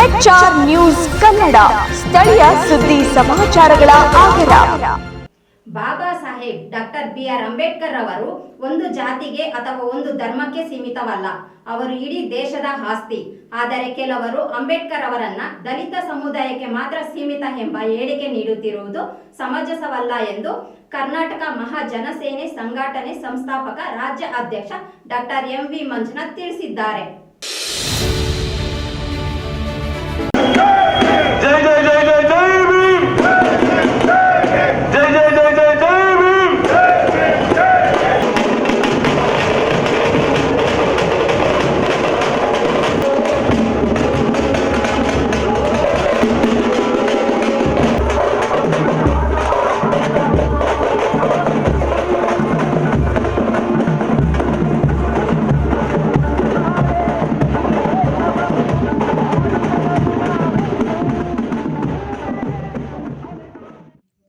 HR news Kannada, ಸ್ಥಳೀಯ ಸುದ್ದಿ ಸಮಾಚಾರಗಳ ಆಗರ. Baba Saheb doctor BR Ambedkar ಅವರು ಒಂದು ಜಾತಿಗೆ ಅಥವಾ ಒಂದು ಧರ್ಮಕ್ಕೆ ಸೀಮಿತವಲ್ಲ. ಅವರು ಇಡೀ ದೇಶದ ಆಸ್ತಿ. ಆದರೆ ಕೆಲವರು ಅಂಬೇಡ್ಕರ್ ಅವರನ್ನ ದಲಿತ ಸಮುದಾಯಕ್ಕೆ ಮಾತ್ರ ಸೀಮಿತ ಎಂಬ ಹೇಳಿಕೆ ನೀಡುತ್ತಿರುವುದು ಸಮಂಜಸವಲ್ಲ ಎಂದು ಕರ್ನಾಟಕ ಮಹಾಜನಸೇನೆ ಸಂಘಟನೆ ಸಂಸ್ಥಾಪಕ ರಾಜ್ಯ ಅಧ್ಯಕ್ಷ ಡಾಕ್ಟರ್ MV ಮಂಜುನಾಥ್ ತಿಳಿಸಿದ್ದಾರೆ.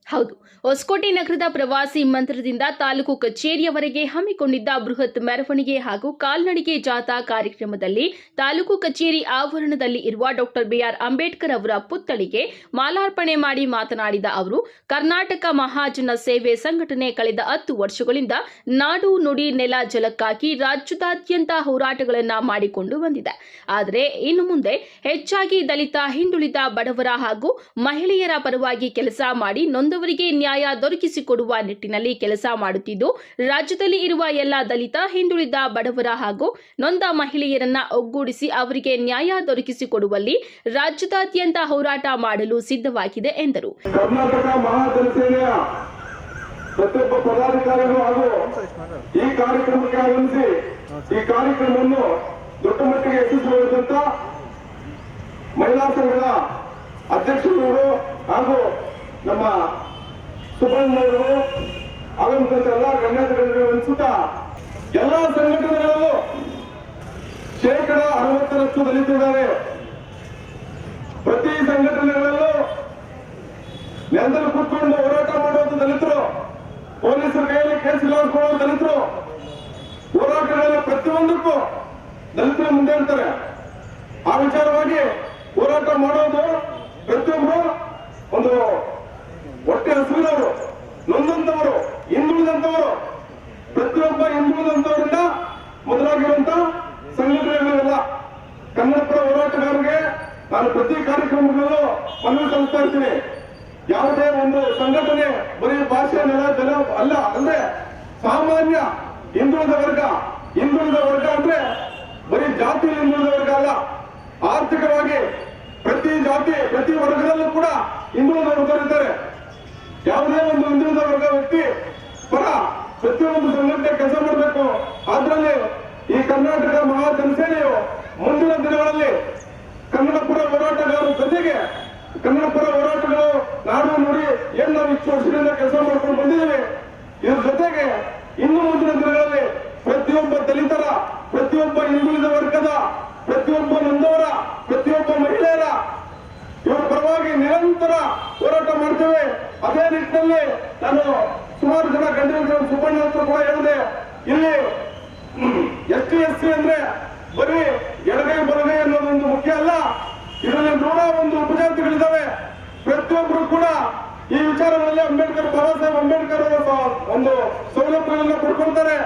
ಹೌದು, ಹೊಸಕೋಟೆ ನಗರದ ಪ್ರವಾಸಿ ಮಂದಿರದಿಂದ ತಾಲೂಕು ಕಚೇರಿಯವರೆಗೆ ಹಮ್ಮಿಕೊಂಡಿದ್ದ ಬೃಹತ್ ಮೆರವಣಿಗೆ ಹಾಗೂ ಕಾಲ್ನಡಿಗೆ ಜಾಥಾ ಕಾರ್ಯಕ್ರಮದಲ್ಲಿ ತಾಲೂಕು ಕಚೇರಿ ಆವರಣದಲ್ಲಿ ಇರುವ ಡಾಕ್ಟರ್ BR ಅಂಬೇಡ್ಕರ್ ಅವರ ಪುತ್ಥಳಿಗೆ ಮಾಲಾರ್ಪಣೆ ಮಾಡಿ ಮಾತನಾಡಿದ ಅವರು, ಕರ್ನಾಟಕ ಮಹಾಜನ ಸೇವೆ ಸಂಘಟನೆ ಕಳೆದ 10 ವರ್ಷಗಳಿಂದ ನಾಡು ನುಡಿ ನೆಲ ಜಲಕ್ಕಾಗಿ ರಾಜ್ಯದಾದ್ಯಂತ ಹೋರಾಟಗಳನ್ನು ಮಾಡಿಕೊಂಡು ಬಂದಿದೆ. ಆದರೆ ಇನ್ನು ಮುಂದೆ ಹೆಚ್ಚಾಗಿ ದಲಿತ, ಹಿಂದುಳಿದ, ಬಡವರ ಹಾಗೂ ಮಹಿಳೆಯರ ಪರವಾಗಿ ಕೆಲಸ ಮಾಡಿ ನೊಂದವರಿಗೆ ನ್ಯಾಯ ದೊರಕಿಸಿಕೊಡುವ ನಿಟ್ಟಿನಲ್ಲಿ ಕೆಲಸ ಮಾಡುತ್ತಿದ್ದು, ರಾಜ್ಯದಲ್ಲಿ ಇರುವ ಎಲ್ಲ ದಲಿತ, ಹಿಂದುಳಿದ, ಬಡವರ ಹಾಗೂ ನೊಂದ ಮಹಿಳೆಯರನ್ನ ಒಗ್ಗೂಡಿಸಿ ಅವರಿಗೆ ನ್ಯಾಯ ದೊರಕಿಸಿಕೊಡುವಲ್ಲಿ ರಾಜ್ಯದಾದ್ಯಂತ ಹೋರಾಟ ಮಾಡಲು ಸಿದ್ಧವಾಗಿದೆ ಎಂದರು. ಕರ್ನಾಟಕ ಮಹಾಜನಸೇನೆಯ ಪ್ರತಿಯೊಬ್ಬ ಪದಾಧಿಕಾರಿಗಳು ಹಾಗೂ ಈ ಕಾರ್ಯಕ್ರಮಕ್ಕೆ ಆಗಮಿಸಿ ಈ ಕಾರ್ಯಕ್ರಮವನ್ನು ದೊಡ್ಡ ಮಟ್ಟಿಗೆ ಯಶಸ್ವಿಗೊಳಿಸಿದಂತ ಮಹಿಳಾ ಸಂಘದ ಅಧ್ಯಕ್ಷರು ಹಾಗೂ ನಮ್ಮ ಸುಬ್ಬಣ್ಣವರು ಆಗಮಿಸಿದಂತ ಎಲ್ಲ ಗಣ್ಯಾತಿಗಳನ್ನು ಅನಿಸುತ್ತಾ ಎಲ್ಲ ಸಂಘಟನೆಗಳಲ್ಲೂ 60% ದಲಿತರಿದ್ದಾರೆ. ಪ್ರತಿ ಸಂಘಟನೆಗಳಲ್ಲೂ ನೆಲದಲ್ಲಿ ಕೂತ್ಕೊಂಡು ಹೋರಾಟ ಮಾಡುವಂತ ದಲಿತರು, ಪೊಲೀಸರ ಕೈಯಲ್ಲಿ ಕೇಸ್ ಇಲಾಖೆ ದಲಿತರು, ಹೋರಾಟಗಳಲ್ಲಿ ಪ್ರತಿಯೊಂದಕ್ಕೂ ದಲಿತರು ಮುಂದೆ ಇರ್ತಾರೆ. ಆ ವಿಚಾರವಾಗಿ ಹೋರಾಟ ಮಾಡೋದು ಪ್ರತಿಯೊಬ್ಬರು ಒಂದು ಹೊಟ್ಟೆ ಹಸಿವಿನವರು, ನೊಂದಂತವರು, ಹಿಂದುಳಿದಂತವರು, ಪ್ರತಿಯೊಬ್ಬ ಹಿಂದುಳಿದಂತವರಿಂದ ಮೊದಲಾಗಿರುವಂತ ಸಂಘಟನೆಗಳೆಲ್ಲ ಕನ್ನಡಪರ ಹೋರಾಟಗಾರರಿಗೆ ನಾನು ಪ್ರತಿ ಕಾರ್ಯಕ್ರಮಗಳಲ್ಲೂ ಮನವಿ ಸಲ್ಲಿಸ್ತಾ ಇರ್ತೀನಿ. ಯಾವುದೇ ಒಂದು ಸಂಘಟನೆ ಬರೀ ಭಾಷೆ, ನೆಲ, ಜಲ ಅಲ್ಲ, ಅಂದ್ರೆ ಸಾಮಾನ್ಯ ಹಿಂದುಳಿದ ವರ್ಗ ಅಂದ್ರೆ ಬರೀ ಜಾತಿ ಹಿಂದುಳಿದ ವರ್ಗ ಅಲ್ಲ, ಆರ್ಥಿಕವಾಗಿ ಪ್ರತಿ ಜಾತಿ, ಪ್ರತಿ ವರ್ಗದಲ್ಲೂ ಕೂಡ ಹಿಂದುಳಿದ ವರ್ಗರಿದ್ದಾರೆ. ಯಾವುದೇ ಒಂದು ಹಿಂದುಳಿದ ವರ್ಗ ವ್ಯಕ್ತಿ ಪರ ಪ್ರತಿಯೊಂದು ಸಂಘಟನೆ ಕೆಲಸ ಮಾಡಬೇಕು. ಅದರಲ್ಲಿ ಈ ಕರ್ನಾಟಕ ಮಹಾಜನಸೇನೆಯು ಮುಂದಿನ ದಿನಗಳಲ್ಲಿ ಕನ್ನಡ ಪರ ಹೋರಾಟಗಾರರ ಜೊತೆಗೆ ಕನ್ನಡ ಪರ ಹೋರಾಟಗಳು ನಾಡು ನುಡಿ ಏನ್ ನಾವು ಇಷ್ಟು ವರ್ಷದಿಂದ ಕೆಲಸ ಮಾಡ್ಕೊಂಡು ಬಂದಿದ್ದೇವೆ, ಇದ್ರ ಜೊತೆಗೆ ಇನ್ನು ಮುಂದಿನ ದಿನಗಳಲ್ಲಿ ಪ್ರತಿಯೊಬ್ಬ ದಲಿತರ, ಪ್ರತಿಯೊಬ್ಬ ಹಿಂದುಳಿದ ವರ್ಗದ, ಪ್ರತಿಯೊಬ್ಬ ನೊಂದವರ, ಪ್ರತಿಯೊಬ್ಬ ಮಹಿಳೆಯರ ಇವರ ಪರವಾಗಿ ನಿರಂತರ ಹೋರಾಟ ಮಾಡ್ತೇವೆ. ಅದೇ ನಿಟ್ಟಿನಲ್ಲಿ ನಾನು ಸುಮಾರು ಜನ ಗಣ್ಯರು, ಸುಬ್ಬಣ್ಣ ಹತ್ರ ಕೂಡ ಹೇಳಿದೆ, ಇಲ್ಲಿ ST ಅಂದ್ರೆ ಬರೀ ಎಡಗೈ ಬಲಗೈ ಅನ್ನೋದೊಂದು ಮುಖ್ಯ ಅಲ್ಲ, ಇದರಲ್ಲಿ 101 ಉಪಜಾತಿಗಳಿದ್ದಾವೆ. ಪ್ರತಿಯೊಬ್ಬರು ಕೂಡ ಈ ವಿಚಾರಗಳಲ್ಲಿ ಅಂಬೇಡ್ಕರ್, ಬಾಬಾ ಸಾಹೇಬ್ ಅಂಬೇಡ್ಕರ್ ಅವರ ಒಂದು ಸೌಲಭ್ಯಗಳನ್ನ ಪಡ್ಕೊಳ್ತಾರೆ.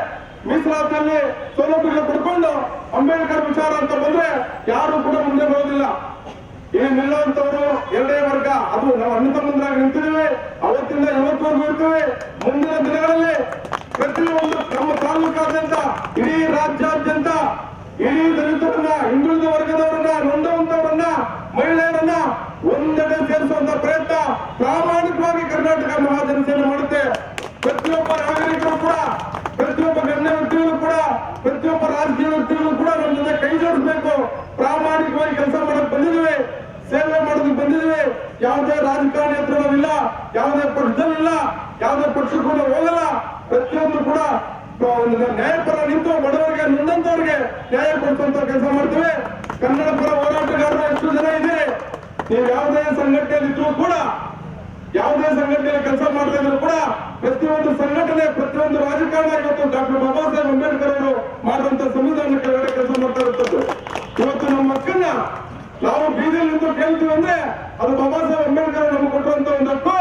ಮೀಸಲಾತಿಯಲ್ಲಿ ಸೌಲಭ್ಯಗಳನ್ನ ಪಡ್ಕೊಂಡು ಅಂಬೇಡ್ಕರ್ ವಿಚಾರ ಅಂತ ಬಂದ್ರೆ ಯಾರು ಕೂಡ ಮುಂದೆ ಬರೋದಿಲ್ಲ. ಇಲ್ಲಿ ನಿಲ್ಲುವಂತವರು ಎರಡೇ ವರ್ಗ, ಅದು ನಾವು ಅಣ್ಣ ತಮ್ಮಂದ್ರಾಗಿ ನಿಂತಿದ್ದೇವೆ, ಅವತ್ತಿಂದ ಇವತ್ತವರೆಗೂ ಇರ್ತೇವೆ. ಮುಂದಿನ ದಿನಗಳಲ್ಲಿ ಪ್ರತಿಯೊಂದು ನಮ್ಮ ತಾಲೂಕಾದ್ಯಂತ, ಇಡೀ ರಾಜ್ಯಾದ್ಯಂತ ಇಡೀ ದಲಿತರನ್ನ, ಹಿಂದುಳಿದ ವರ್ಗದವರನ್ನ, ನೊಂದವಂತವರನ್ನ, ಮಹಿಳೆಯರನ್ನ ಒಂದೆಡೆ ಸೇರಿಸುವಂತ ಪ್ರಯತ್ನ ಪ್ರಾಮಾಣಿಕವಾಗಿ ಕರ್ನಾಟಕ ಮಹಾಜನಸೇನೆ ಮಾಡುತ್ತೆ. ಪ್ರತಿಯೊಬ್ಬ ನಾಗರಿಕರು ಕೂಡ, ಪ್ರತಿಯೊಬ್ಬ ಗಣ್ಯ ವ್ಯಕ್ತಿಗಳು ಕೂಡ, ಪ್ರತಿಯೊಬ್ಬ ರಾಜಕೀಯ ವ್ಯಕ್ತಿಗಳು ಕೂಡ ನಮ್ಮ ಜೊತೆ ಕೈ ಜೋಡಿಸಬೇಕು. ಪ್ರಾಮಾಣಿಕವಾಗಿ ಕೆಲಸ ಮಾಡಕ್ ಬಂದಿದ್ದೇವೆ, ಸೇವೆ ಮಾಡೋದಕ್ಕೆ ಬಂದಿದ್ದೇವೆ. ಯಾವುದೇ ರಾಜಕಾರಣಿ ಹತ್ರ ನಾವಿಲ್ಲ, ಯಾವುದೇ ಪಕ್ಷದಲ್ಲಿಲ್ಲ, ಯಾವುದೇ ಪಕ್ಷಕ್ಕೂ ನಾವು ಹೋಗಲ್ಲ. ಪ್ರತಿಯೊಂದು ಕೂಡ ನ್ಯಾಯಪರ ನಿಂತು ಬಡವರಿಗೆ, ನೊಂದಂತವರಿಗೆ ನ್ಯಾಯ ಕೊಡಿಸುವಂತ ಕೆಲಸ ಮಾಡ್ತೇವೆ. ಕನ್ನಡ ಪರ ಹೋರಾಟಗಾರರು ಎಷ್ಟು ಜನ ಇದ್ದೀರಿ, ನೀವು ಯಾವುದೇ ಸಂಘಟನೆಯಲ್ಲಿ ಇದ್ರೂ ಕೂಡ, ಯಾವುದೇ ಸಂಘಟನೆಯಲ್ಲಿ ಕೆಲಸ ಮಾಡ್ತಾ ಇದ್ರು ಕೂಡ ಪ್ರತಿಯೊಂದು ಸಂಘಟನೆ, ಪ್ರತಿಯೊಂದು ರಾಜಕಾರಣ ಇವತ್ತು ಡಾಕ್ಟರ್ ಬಾಬಾ ಸಾಹೇಬ್ ಅಂಬೇಡ್ಕರ್ ಅವರು ಮಾಡುವಂತ ಸಂವಿಧಾನ ಕೆಳಗಡೆ ಕೆಲಸ ಮಾಡ್ತಾ ಇರುತ್ತದೆ. ಇವತ್ತು ನಮ್ಮ ಮಕ್ಕಳನ್ನ ನಾವು ಬೀದಿಯಲ್ಲಿ ನಿಂತು ಕೇಳ್ತೀವಿ ಅಂದ್ರೆ ಅದು ಬಾಬಾ ಸಾಹೇಬ್ ಅಂಬೇಡ್ಕರ್ ನಮ್ಗೆ ಕೊಟ್ಟರುವಂತ ಒಂದು ಹಕ್ಕು.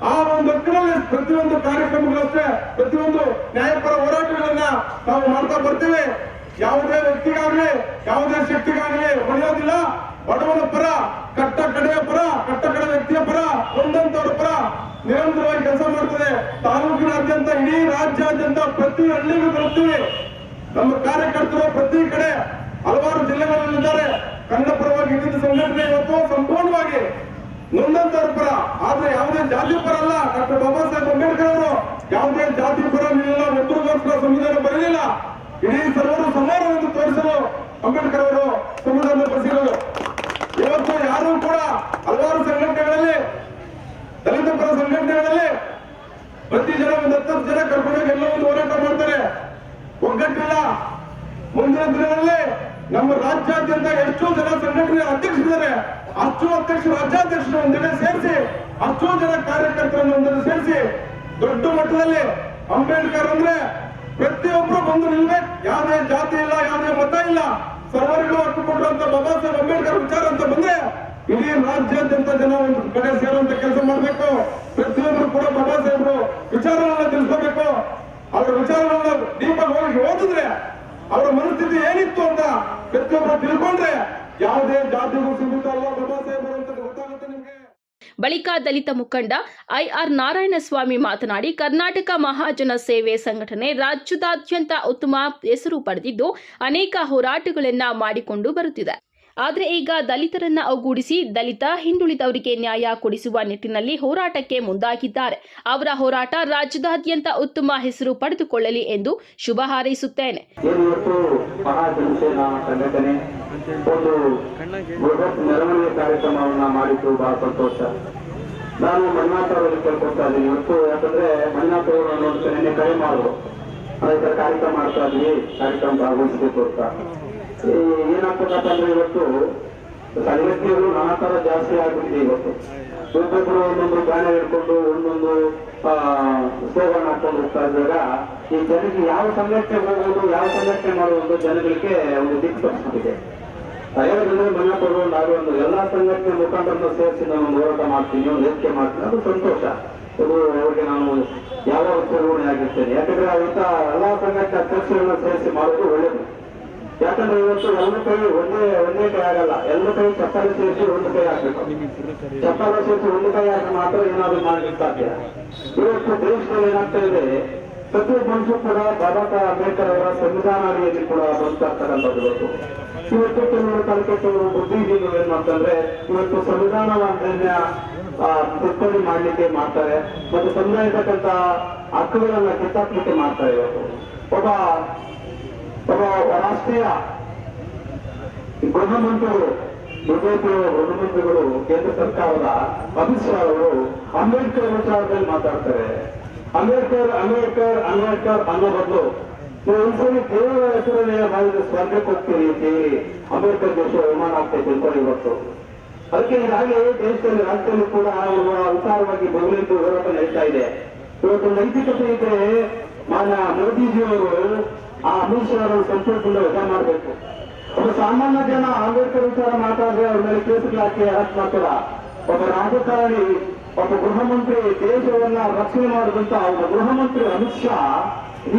ಆ ಒಂದು ಹಕ್ಕಿನಲ್ಲಿ ಪ್ರತಿಯೊಂದು ಕಾರ್ಯಕ್ರಮಗಳಷ್ಟೇ, ಪ್ರತಿಯೊಂದು ನ್ಯಾಯಪರ ಹೋರಾಟಗಳನ್ನ ನಾವು ಮಾಡ್ತಾ ಬರ್ತೀವಿ. ಯಾವುದೇ ವ್ಯಕ್ತಿಗಾಗ್ಲಿ ಯಾವುದೇ ಶಕ್ತಿಗಾಗ್ಲಿ ಹೊಡೆಯೋದಿಲ್ಲ. ಬಡವನ ಪರ, ಕಟ್ಟ ಕಡೆಯ ಪರ, ಕಟ್ಟ ಕಡೆ ವ್ಯಕ್ತಿಯ ಪರ, ಒಂದಂತವರ ಪರ ನಿರಂತರವಾಗಿ ಕೆಲಸ ಮಾಡ್ತದೆ. ತಾಲೂಕಿನಾದ್ಯಂತ, ಇಡೀ ರಾಜ್ಯಾದ್ಯಂತ ಪ್ರತಿ ಹಳ್ಳಿಗೂ ಬರುತ್ತೀವಿ. ನಮ್ಮ ಕಾರ್ಯಕರ್ತರು ಪ್ರತಿ ಕಡೆ ಹಲವಾರು ಜಿಲ್ಲೆಗಳಲ್ಲಿದ್ದಾರೆ. ಕನ್ನಡ ಪರವಾಗಿ ಇದ್ದ ಸಂಘಟನೆ ಇವತ್ತು ಸಂಪೂರ್ಣವಾಗಿ ನೊಂದಂತವ್ರ ಪರ, ಆದ್ರೆ ಯಾವುದೇ ಜಾತಿ ಪರ ಅಲ್ಲ. ಡಾಕ್ಟರ್ ಬಾಬಾ ಸಾಹೇಬ್ ಅಂಬೇಡ್ಕರ್ ಅವರು ಯಾವುದೇ ಜಾತಿ ಪರ ನಿಲ್ಲ, ಒಬ್ಬರಿಗೋಸ್ಕರ ಸಂವಿಧಾನ ಬರಲಿಲ್ಲ. ಇಡೀ ಸರ್ವರು ಸಮಾನ ಎಂದು ತೋರಿಸಲು ಅಂಬೇಡ್ಕರ್ ಅವರು ಸಂವಿಧಾನ ಬರೆಸಿರೋದು. ಇವತ್ತು ಯಾರು ಕೂಡ ಹಲವಾರು ಸಂಘಟನೆಗಳಲ್ಲಿ, ದಲಿತ ಪರ ಸಂಘಟನೆಗಳಲ್ಲಿ ಪ್ರತಿ ಜನ ಒಂದು 10 ಜನ ಕರ್ಕೊಂಡೋಗಿ ಎಲ್ಲ ಒಂದು ಹೋರಾಟ ಮಾಡ್ತಾರೆ. ಒಗ್ಗಟ್ಟಿಲ್ಲ. ಮುಂದಿನ ದಿನಗಳಲ್ಲಿ ನಮ್ಮ ರಾಜ್ಯಾದ್ಯಂತ ಎಷ್ಟೋ ಜನ ಸಂಘಟನೆ ಅಧ್ಯಕ್ಷರಿದ್ದಾರೆ. ಅಷ್ಟು ಅಧ್ಯಕ್ಷರು, ರಾಜ್ಯಾಧ್ಯಕ್ಷರು ಒಂದೆಡೆ ಸೇರಿಸಿ, ಅಷ್ಟೋ ಜನ ಕಾರ್ಯಕರ್ತರನ್ನು ಒಂದೆಡೆ ಸೇರಿಸಿ ದೊಡ್ಡ ಮಟ್ಟದಲ್ಲಿ ಅಂಬೇಡ್ಕರ್ ಅಂದ್ರೆ ಪ್ರತಿಯೊಬ್ಬರು ಬಂದು ನಿಲ್ಬೇಕು. ಯಾವುದೇ ಜಾತಿ ಇಲ್ಲ, ಯಾವುದೇ ಮತ ಇಲ್ಲ, ಸರ್ವರಿಗೂ ಹಕ್ಕು ಕೊಟ್ಟರಂತ ಬಾಬಾ ಸಾಹೇಬ್ ಅಂಬೇಡ್ಕರ್ ವಿಚಾರ ಅಂತ ಬಂದ್ರೆ ಇಡೀ ರಾಜ್ಯಾದ್ಯಂತ ಜನ ಒಂದು ಕಡೆ ಸೇರುವಂತ ಕೆಲಸ ಮಾಡಬೇಕು. ಪ್ರತಿಯೊಬ್ಬರು ಕೂಡ ಬಾಬಾ ಸಾಹೇಬರು ವಿಚಾರಗಳನ್ನ ತಿಳಿಸ್ಕೋಬೇಕು. ಅವರ ವಿಚಾರಗಳನ್ನ ಡೀಪಾಗಿ ಹೋಗಿ ಓದಿದ್ರೆ ಅವರ ಮನಸ್ಥಿತಿ ಏನಿತ್ತು ಅಂತ ಪ್ರತಿಯೊಬ್ಬರು ತಿಳ್ಕೊಂಡ್ರೆ ಯಾವುದೇ ಜಾತಿಗೂ ಸೀಮಿತ ಅಲ್ಲ ಬಾಬಾ ಸಾಹೇಬರು ಅಂತ ಗೊತ್ತಾಗುತ್ತೆ ನಿಮ್ಗೆ. ಬಳಿಕ ದಲಿತ ಮುಖಂಡ ಐಆರ್ ನಾರಾಯಣಸ್ವಾಮಿ ಮಾತನಾಡಿ, ಕರ್ನಾಟಕ ಮಹಾಜನ ಸೇವೆ ಸಂಘಟನೆ ರಾಜ್ಯದಾದ್ಯಂತ ಉತ್ತಮ ಹೆಸರು ಪಡೆದಿದ್ದು ಅನೇಕ ಹೋರಾಟಗಳನ್ನ ಮಾಡಿಕೊಂಡು ಬರುತ್ತಿದೆ. ಆದರೆ ಈಗ ದಲಿತರನ್ನ ಒಗ್ಗೂಡಿಸಿ ದಲಿತ ಹಿಂದುಳಿದವರಿಗೆ ನ್ಯಾಯ ಕೊಡಿಸುವ ನಿಟ್ಟಿನಲ್ಲಿ ಹೋರಾಟಕ್ಕೆ ಮುಂದಾಗಿದ್ದಾರೆ. ಅವರ ಹೋರಾಟ ರಾಜ್ಯದಾದ್ಯಂತ ಉತ್ತಮ ಹೆಸರು ಪಡೆದುಕೊಳ್ಳಲಿ ಎಂದು ಶುಭ ಹಾರೈಸುತ್ತೇನೆ. ಇವತ್ತು ಮಹಾಜನಸೇನಾ ಸಂಘಟನೆ ಒಂದು ಬೃಹತ್ ಮೆರವಣಿಗೆ ಕಾರ್ಯಕ್ರಮವನ್ನ ಮಾಡಿದ್ದು ಬಹಳ ಸಂತೋಷ. ನಾನು ಮಂಜುನಾಥ್ ಅವರಲ್ಲಿ ಕೇಳ್ಕೊಳ್ತಾ ಇದ್ದೀನಿ ಇವತ್ತು. ಯಾಕಂದ್ರೆ ಮಂಜುನಾಥ್ ಅವರು ನಿನ್ನೆ ಕರೆ ಮಾಡುದು ಅದಕ್ಕೆ ಕಾರ್ಯಕ್ರಮ ಮಾಡ್ತಾ ಇದ್ವಿ, ಕಾರ್ಯಕ್ರಮ ಭಾಗವಹಿಸಬೇಕು ಅಂತ. ಏನಾಗ್ತಕ್ಕಂತಂದ್ರೆ ಇವತ್ತು ಸಂಘಟನೆಗಳು ನಾನಾ ತರ ಜಾಸ್ತಿ ಆಗ್ಬಿಟ್ಟಿದೆ. ಇವತ್ತು ಒಬ್ಬೊಬ್ಬರು ಒಂದೊಂದು ಬ್ಯಾನರ್ ಹಿಡ್ಕೊಂಡು ಒಂದೊಂದು ಸ್ಲೋಗನ್ ಹಾಕೊಂಡು ಹೋಗ್ತಾ ಇದ್ದಾಗ ಈ ಜನರಿಗೆ ಯಾವ ಸಂಘಟನೆ ಹೋಗೋದು, ಯಾವ ಸಂಘಟನೆ ಮಾಡುವುದು ಜನಗಳಿಗೆ ಒಂದು ದಿಕ್ಕು ತಪ್ಪಿದೆ. ತಯಾರಿದ್ರೆ ಮನೆ ಕೊಡುವಂತ ಒಂದು ಎಲ್ಲಾ ಸಂಘಟನೆ ಮುಖಂಡರನ್ನು ಸೇರಿಸಿ ನಾನು ಒಂದು ಹೋರಾಟ ಮಾಡ್ತೀನಿ, ಒಂದು ವೇದಿಕೆ ಮಾಡ್ತೀನಿ, ಅದು ಸಂತೋಷ. ಅದು ಅವರಿಗೆ ನಾನು ಯಾವ ಚುನಾವಣೆ ಆಗಿರ್ತೇನೆ. ಯಾಕಂದ್ರೆ ಅವತ್ತ ಎಲ್ಲಾ ಸಂಘಟನೆ ಅಧ್ಯಕ್ಷರನ್ನ ಸೇರಿಸಿ ಮಾಡೋದು ಒಳ್ಳೇದು. ಯಾಕಂದ್ರೆ ಇವತ್ತು ಎಲ್ಲ ಕೈ ಒಂದೇ ಕೈ ಆಗಲ್ಲ. ಎಲ್ಲ ಕೈ ಚಪ್ಪಾಳೆ ಸೇರಿಸಿ ಒಂದು ಕೈ ಹಾಕ್ಬೇಕು. ಚಪ್ಪಾಳೆ ಸೇರಿಸಿ ಒಂದು ಕೈ ಹಾಕಿ ಮಾತ್ರ ಏನಾದ್ರು ಮಾಡಲಿಕ್ಕೆ ಸಾಧ್ಯ. ಇವತ್ತು ದೇಶದಲ್ಲಿ ಏನಾಗ್ತಾ ಇದೆ, ಪ್ರತಿಯೊಬ್ಬ ಮನುಷ್ಯ ಕೂಡ ಬಾಬಾ ಸಾಹೇಬ್ ಅಂಬೇಡ್ಕರ್ ಅವರ ಸಂವಿಧಾನ ಅಡಿಯಲ್ಲಿ ಕೂಡ ಬರ್ತಾ ಇರ್ತಕ್ಕಂಥದ್ದು. ಇವತ್ತು ಕೆಲವರು ಕೆಲವರು ಬುದ್ಧಿಜೀವಿಗಳು ಏನ್ ಮಾಡ್ತಾರೆ, ಇವತ್ತು ಸಂವಿಧಾನವನ್ನ ತಿದ್ದುಪಡಿ ಮಾಡ್ಲಿಕ್ಕೆ ಮಾಡ್ತಾರೆ ಮತ್ತು ಸಂವಿಧಾನ ಇರ್ತಕ್ಕಂಥ ಹಕ್ಕುಗಳನ್ನ ಕಿತ್ತಾಕ್ಲಿಕ್ಕೆ ಮಾಡ್ತಾರೆ. ಇವತ್ತು ಒಬ್ಬ ರಾಷ್ಟ್ರೀಯ ಗೃಹ ಮಂತ್ರಿಗಳು, ಬಿಜೆಪಿಯ ಗೃಹ ಮಂತ್ರಿಗಳು, ಕೇಂದ್ರ ಸರ್ಕಾರದ ಅಮಿತ್ ಶಾ ಅವರು ಅಂಬೇಡ್ಕರ್ ವಿಚಾರದಲ್ಲಿ ಮಾತಾಡ್ತಾರೆ. ಅಂಬೇಡ್ಕರ್ ಅಂಬೇಡ್ಕರ್ ಅಂಬೇಡ್ಕರ್ ಅನ್ನೋ ಬದಲು ಒಂದ್ಸರಿ ದೇವರ ಹೆಸರನ್ನೇ ಮಾಡಿದ್ರೆ ಸ್ವರ್ಗಕ್ಕೆ ಹೋಗ್ತೀರಿ ಅಂತ ಹೇಳಿ ಅಂಬೇಡ್ಕರ್ ದೇಶ ಅವಮಾನ ಆಗ್ತೈತೆ ಅಂತ ಇವತ್ತು. ಅದಕ್ಕೆ ಹಾಗೆ ದೇಶದಲ್ಲಿ ರಾಜ್ಯದಲ್ಲಿ ಕೂಡ ವಿಚಾರವಾಗಿ ಬದಲಿದ್ದು ಹೋರಾಟ ನಡೀತಾ ಇದೆ. ಇವತ್ತು ನೈತಿಕತೆ ಇದ್ರೆ ಮಾನ್ಯ ಮೋದಿಜಿಯವರು ಆ ಅಮಿತ್ ಶಾ ಅವರನ್ನು ಸಂಪೂರ್ಣದಿಂದ ವಜಾ ಮಾಡಬೇಕು. ಒಬ್ಬ ಸಾಮಾನ್ಯ ಜನ ಅಂಬೇಡ್ಕರ್ ವಿಚಾರ ಮಾತಾಡಿದ್ರೆ ಅವ್ರ ಮೇಲೆ ಕೇಸುಗಳು ಹಾಕಿ ಅರೆಸ್ಟ್ ಮಾಡ್ತಾರ. ಒಬ್ಬ ರಾಜಕಾರಣಿ, ಒಬ್ಬ ಗೃಹ ಮಂತ್ರಿ, ದೇಶವನ್ನ ರಕ್ಷಣೆ ಮಾಡಿದಂತ ಒಬ್ಬ ಗೃಹ ಮಂತ್ರಿ ಅಮಿತ್ ಶಾ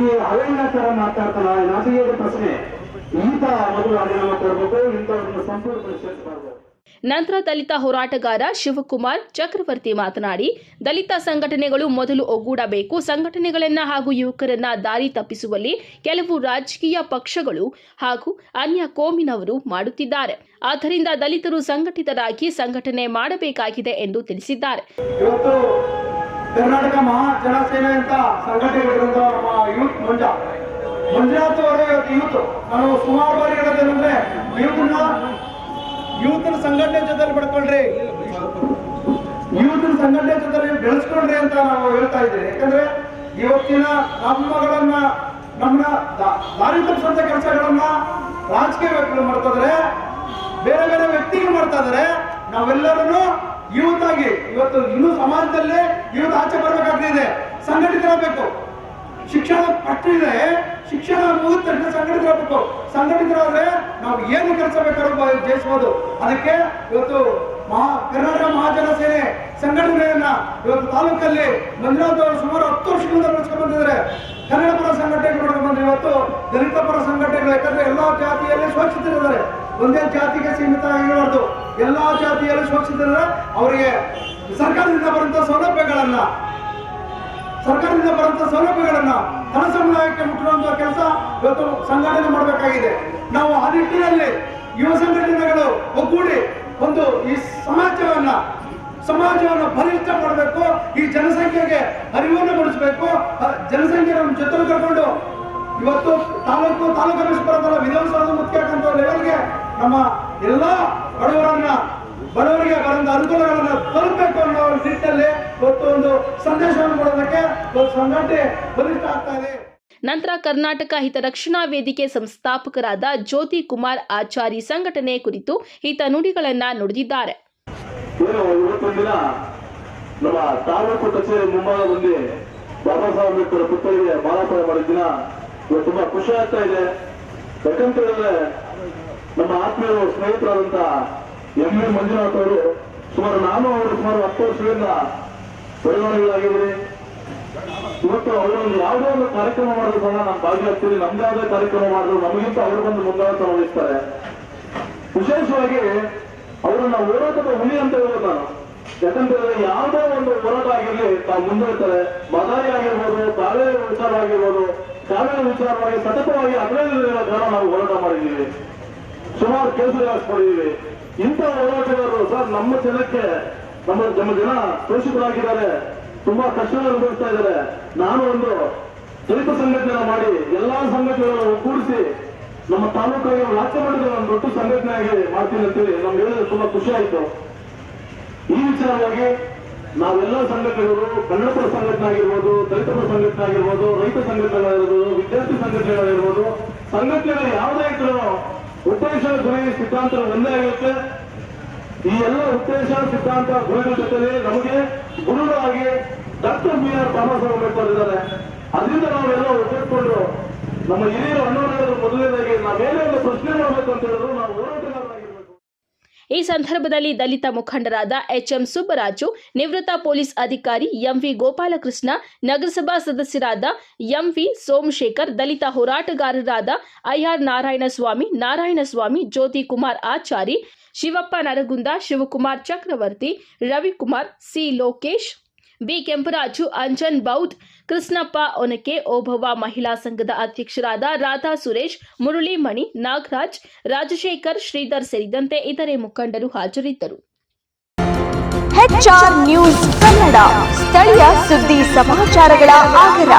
ಈ ಅವೇಳಾಚಾರ ಮಾತಾಡ್ತಾನ. ನಾಟಿಗೆ ಪ್ರಶ್ನೆ, ಈತ ಮೊದಲು ರಾಜೀನಾಮೆ ಕೊಡಬೇಕು, ಇಂಥವ್ರನ್ನ ಸಂಪೂರ್ಣ ಸೇರಿಸಬಾರದು. ನಂತರ ದಲಿತ ಹೋರಾಟಗಾರ ಶಿವಕುಮಾರ್ ಚಕ್ರವರ್ತಿ ಮಾತನಾಡಿ, ದಲಿತ ಸಂಘಟನೆಗಳು ಮೊದಲು ಒಗ್ಗೂಡಬೇಕು. ಸಂಘಟನೆಗಳನ್ನ ಹಾಗೂ ಯುವಕರನ್ನ ದಾರಿ ತಪ್ಪಿಸುವಲ್ಲಿ ಕೆಲವು ರಾಜಕೀಯ ಪಕ್ಷಗಳು ಹಾಗೂ ಅನ್ಯ ಕೋಮಿನವರು ಮಾಡುತ್ತಿದ್ದಾರೆ. ಆದ್ದರಿಂದ ದಲಿತರು ಸಂಘಟಿತರಾಗಿ ಸಂಘಟನೆ ಮಾಡಬೇಕಾಗಿದೆ ಎಂದು ತಿಳಿಸಿದ್ದಾರೆ. ಇವತ್ತು ಕರ್ನಾಟಕ ಮಹಾಜನ ಸೇನೆ ಅಂತ ಸಂಘಟನೆಗಳಿಂದ ನಮ್ಮ ಯೂತ್ ಮಂಜುನಾಥ್ ಅವರು ಇವತ್ತು ಯೂತ್ ನಾನು ಸುಮಾರು ಬಾರಿ ಹೇಳೋದೇನಂದ್ರೆ ಯೂತ್ನ ಸಂಘಟನೆ ಜೊತೆಲಿ ಪಡ್ಕೊಳ್ರಿ, ಯೂತ್ನ ಸಂಘಟನೆ ಜೊತೆ ಬೆಳೆಸ್ಕೊಳ್ರಿ ಅಂತ ನಾವು ಹೇಳ್ತಾ ಇದ್ದೀವಿ. ಯಾಕಂದ್ರೆ ಇವತ್ತಿನ ನಮ್ಮನ್ನ ದಾರಿ ತಪ್ಪಿಸುವಂತ ಕೆಲಸಗಳನ್ನ ರಾಜಕೀಯ ವ್ಯಕ್ತಿಗಳು ಮಾಡ್ತಾ ಇದಾರೆ, ಬೇರೆ ಬೇರೆ ವ್ಯಕ್ತಿಗಳು ಮಾಡ್ತಾ ಇದಾರೆ. ನಾವೆಲ್ಲರೂ ಯೂತ್ ಆಗಿ ಇವತ್ತು ಇನ್ನೂ ಸಮಾಜದಲ್ಲಿ ಯೂತ್ ಆಚೆ ಬರಬೇಕಾಗ್ತಿದೆ, ಸಂಘಟಿತರಾಗಬೇಕು. ಶಿಕ್ಷಣ ಅಷ್ಟು ಇದೆ. ಶಿಕ್ಷಣ ಮುಗಿದ ತಕ್ಷಣ ಸಂಘಟಿತರಾಗಬೇಕು. ಸಂಘಟಿತರಾದ್ರೆ ನಾವು ಏನು ಕೆಲಸ ಬೇಕಾದ್ರೂ ಜಯಿಸಬಹುದು. ಅದಕ್ಕೆ ಇವತ್ತು ಕರ್ನಾಟಕ ಮಹಾಜನ ಸೇನೆ ಸಂಘಟನೆಯನ್ನ ಇವತ್ತು ತಾಲೂಕಲ್ಲಿ ಮಂಜುನಾಥ್ ಅವರು ಸುಮಾರು 10 ವರ್ಷಗಳಿಂದ ನಡೆಸ್ಕೊಂಡು ಬಂದಿದ್ದಾರೆ. ಕನ್ನಡ ಪರ ಸಂಘಟನೆಗಳು ಬಂದ್ರೆ ಇವತ್ತು ದಲಿತ ಪರ ಸಂಘಟನೆಗಳು, ಯಾಕಂದ್ರೆ ಎಲ್ಲಾ ಜಾತಿಯಲ್ಲಿ ಶೋಷಿತರಿದ್ದಾರೆ. ಒಂದೇ ಜಾತಿಗೆ ಸೀಮಿತ ಆಗಿರಬಾರ್ದು. ಎಲ್ಲಾ ಜಾತಿಯಲ್ಲಿ ಶೋಷಿತರಿದ್ದಾರೆ. ಅವರಿಗೆ ಸರ್ಕಾರದಿಂದ ಬರುವಂತಹ ಸೌಲಭ್ಯಗಳನ್ನ ತಳ ಸಮುದಾಯಕ್ಕೆ ಮುಟ್ಟುವಂತಹ ಕೆಲಸ ಇವತ್ತು ಸಂಘಟನೆ ಮಾಡಬೇಕಾಗಿದೆ. ನಾವು ಆ ನಿಟ್ಟಿನಲ್ಲಿ ಯುವ ಸಂಘಟನೆಗಳು ಒಗ್ಗೂಡಿ ಒಂದು ಈ ಸಮಾಜವನ್ನು ಬಲಿಷ್ಠ ಮಾಡಬೇಕು. ಈ ಜನಸಂಖ್ಯೆಗೆ ಅರಿವನ್ನು ಮೂಡಿಸಬೇಕು. ಜನಸಂಖ್ಯೆ ನಮ್ಮ ಜೊತೆ ಕರ್ಕೊಂಡು ಇವತ್ತು ತಾಲೂಕು ಬರೋದಲ್ಲ, ವಿಧಾನಸೌಧ ಮುಖ್ಯಕ್ಕಂತ ಲೆವೆಲ್ಗೆ ನಮ್ಮ ಎಲ್ಲಾ ಬಡವರಿಗೆ ಬರೋಂಥ ಅನುಕೂಲಗಳನ್ನು ತಲುಪಬೇಕು ಅನ್ನೋ ನಿಟ್ಟಿನಲ್ಲಿ ಇವತ್ತು ಒಂದು ಸಂದೇಶವನ್ನು ಕೊಡೋದಕ್ಕೆ ಸಂಘಟನೆ ಬಲಿಷ್ಠ ಆಗ್ತಾ ಇದೆ. ನಂತರ ಕರ್ನಾಟಕ ಹಿತರಕ್ಷಣಾ ವೇದಿಕೆ ಸಂಸ್ಥಾಪಕರಾದ ಜ್ಯೋತಿ ಕುಮಾರ್ ಆಚಾರಿ ಸಂಘಟನೆ ಕುರಿತು ಹಿತ ನುಡಿಗಳನ್ನ ನುಡಿದಿದ್ದಾರೆ. ಇವತ್ತೊಂದು ದಿನ ನಮ್ಮ ತಾಲೂಕು ಕಚೇರಿ ಮುಂಭಾಗದಲ್ಲಿ ಬಾಬಾ ಸಾಹೇಬ್ ಅಂಬೇಡ್ಕರ್ ಪುತ್ಥಳಿಗೆ ಮಾಲಾರ್ಪಣೆ ಮಾಡಿದ ದಿನ ಇವತ್ತು ತುಂಬಾ ಖುಷಿ ಆಗ್ತಾ ಇದೆ. ಯಾಕಂತ ಹೇಳಿದ್ರೆ ನಮ್ಮ ಆತ್ಮೀಯ ಸ್ನೇಹಿತರಾದಂತ ಎಂ ವಿ ಮಂಜುನಾಥ್ ಅವರು ನಾನು ಅವರು ಸುಮಾರು 10 ವರ್ಷಗಳಿಂದ ಬೆಳವಣಿಗೆಗಳಾಗಿದ್ದೀರಿ. ಇವತ್ತು ಅವರೊಂದು ಯಾವುದೋ ಒಂದು ಕಾರ್ಯಕ್ರಮ ಮಾಡಿದ್ರು ಸಹ ನಾನು ಭಾಗಿಯಾಗ್ತೀನಿ. ನಮ್ದೇ ಯಾವುದೇ ಕಾರ್ಯಕ್ರಮ ಮಾಡಿದ್ರು ನಮಗಿಂತ ಅವರು ಬಂದು ಮುಂದಾಳತ್ವ ವಹಿಸ್ತಾರೆ. ವಿಶೇಷವಾಗಿ ಅವರನ್ನ ಹೋರಾಟದ ಹುಲಿ ಅಂತ ಹೇಳ್ಬೋದು ನಾನು. ಯಾಕಂತಂದ್ರೆ ಯಾವುದೋ ಒಂದು ಹೋರಾಟ ಆಗಿರ್ಲಿ ತಾವು ಮುಂದಿರ್ತಾರೆ. ಮದಾರಿ ಆಗಿರ್ಬೋದು, ಕಾವೇರಿ ವಿಚಾರವಾಗಿರ್ಬೋದು, ಕಾವೇರಿ ವಿಚಾರವಾಗಿ ಸತತವಾಗಿ 15 ದಿನಗಳ ಕಾಲ ನಾವು ಹೋರಾಟ ಮಾಡಿದ್ದೀವಿ. ಸುಮಾರು ಕೇಸರಿ ಹಾಕ್ಸ್ಕೊಂಡಿದ್ದೀವಿ. ಇಂಥ ಹೋರಾಟಗಾರರು ಸರ್ ನಮ್ಮ ಜನಕ್ಕೆ ನಮ್ಮ ಜನ ಶೋಷಿತರಾಗಿದ್ದಾರೆ, ತುಂಬಾ ಕಷ್ಟವನ್ನು ಅನುಭವಿಸ್ತಾ ಇದ್ದಾರೆ. ನಾನು ಒಂದು ದಲಿತ ಸಂಘಟನೆ ಮಾಡಿ ಎಲ್ಲಾ ಸಂಘಟನೆಗಳನ್ನು ಒಗ್ಗೂಡಿಸಿ ನಮ್ಮ ತಾಲೂಕಾಗಿ ರಾಜ್ಯ ಮಟ್ಟದ ಒಂದು ದೊಡ್ಡ ಸಂಘಟನೆಯಾಗಿ ಮಾಡ್ತೀನಿ ಅಂತೇಳಿ ನಮ್ಗೆ ಹೇಳಿದ್ರೆ ತುಂಬಾ ಖುಷಿ ಆಯಿತು. ಈ ವಿಚಾರವಾಗಿ ನಾವೆಲ್ಲ ಸಂಘಟನೆಗಳು, ಕನ್ನಡ ಪರ ಸಂಘಟನೆ ಆಗಿರ್ಬೋದು, ದಲಿತ ಪರ ಸಂಘಟನೆ ಆಗಿರ್ಬೋದು, ರೈತ ಸಂಘಟನೆಗಳಿರ್ಬೋದು, ವಿದ್ಯಾರ್ಥಿ ಸಂಘಟನೆಗಳಿರ್ಬೋದು, ಸಂಘಟನೆಗಳು ಯಾವುದೇ ಇದ್ರೂ ಉದ್ದೇಶ ಗುರಿ ಸಿದ್ಧಾಂತ ಒಂದೇ ಆಗಿರುತ್ತೆ. ಈ ಎಲ್ಲ ಉದ್ದೇಶ ಸಿದ್ಧಾಂತ ಗುರಿಗಳ ಜೊತೆಗೆ ನಮಗೆ ಗುರುಗಳಾಗಿ ಡಾಕ್ಟರ್ BR ಬಾಬಾ ಸಾಹೇಬ್ ಅಂಬೇಡ್ಕರ್ ಇದ್ದಾರೆ. ಅದರಿಂದ ನಾವೆಲ್ಲ ಒಪ್ಪಿಕೊಂಡು ನಮ್ಮ ಹಿರಿಯರು ಅನ್ನೋದು ಮೊದಲನೇದಾಗಿ ನಾವೇನೇ ಒಂದು ಪ್ರಶ್ನೆ ಮಾಡಬೇಕು ಅಂತ ಹೇಳಿದ್ರು ನಾವು ಹೋರಾಟಗಾರರಾಗಿರ್ಬೇಕು. ಈ ಸಂದರ್ಭದಲ್ಲಿ ದಲಿತ ಮುಖಂಡರಾದ HM ಸುಬ್ಬರಾಜು, ನಿವೃತ್ತ ಪೊಲೀಸ್ ಅಧಿಕಾರಿ MV ಗೋಪಾಲಕೃಷ್ಣ, ನಗರಸಭಾ ಸದಸ್ಯರಾದ MV ಸೋಮಶೇಖರ್, ದಲಿತ ಹೋರಾಟಗಾರರಾದ IR ನಾರಾಯಣಸ್ವಾಮಿ, ಜ್ಯೋತಿ ಕುಮಾರ್ ಆಚಾರಿ, ಶಿವಪ್ಪ ನರಗುಂದ, ಶಿವಕುಮಾರ್ ಚಕ್ರವರ್ತಿ, ರವಿಕುಮಾರ್, C ಲೋಕೇಶ್, B ಕೆಂಪರಾಜು, ಅಂಜನ್ ಬೌದ್, ಕೃಷ್ಣಪ್ಪ ಒನಕೆ, ಓಭವ್ವ ಮಹಿಳಾ ಸಂಘದ ಅಧ್ಯಕ್ಷರಾದ ರಾಧಾ ಸುರೇಶ್, ಮುರಳೀಮಣಿ, ನಾಗರಾಜ್, ರಾಜಶೇಖರ್, ಶ್ರೀಧರ್ ಸೇರಿದಂತೆ ಇತರೆ ಮುಖಂಡರು ಹಾಜರಿದ್ದರು. HR ನ್ಯೂಸ್ ಕನ್ನಡ, ಸ್ಥಳೀಯ ಸುದ್ದಿ ಸಮಾಚಾರಗಳ ಆಗರ.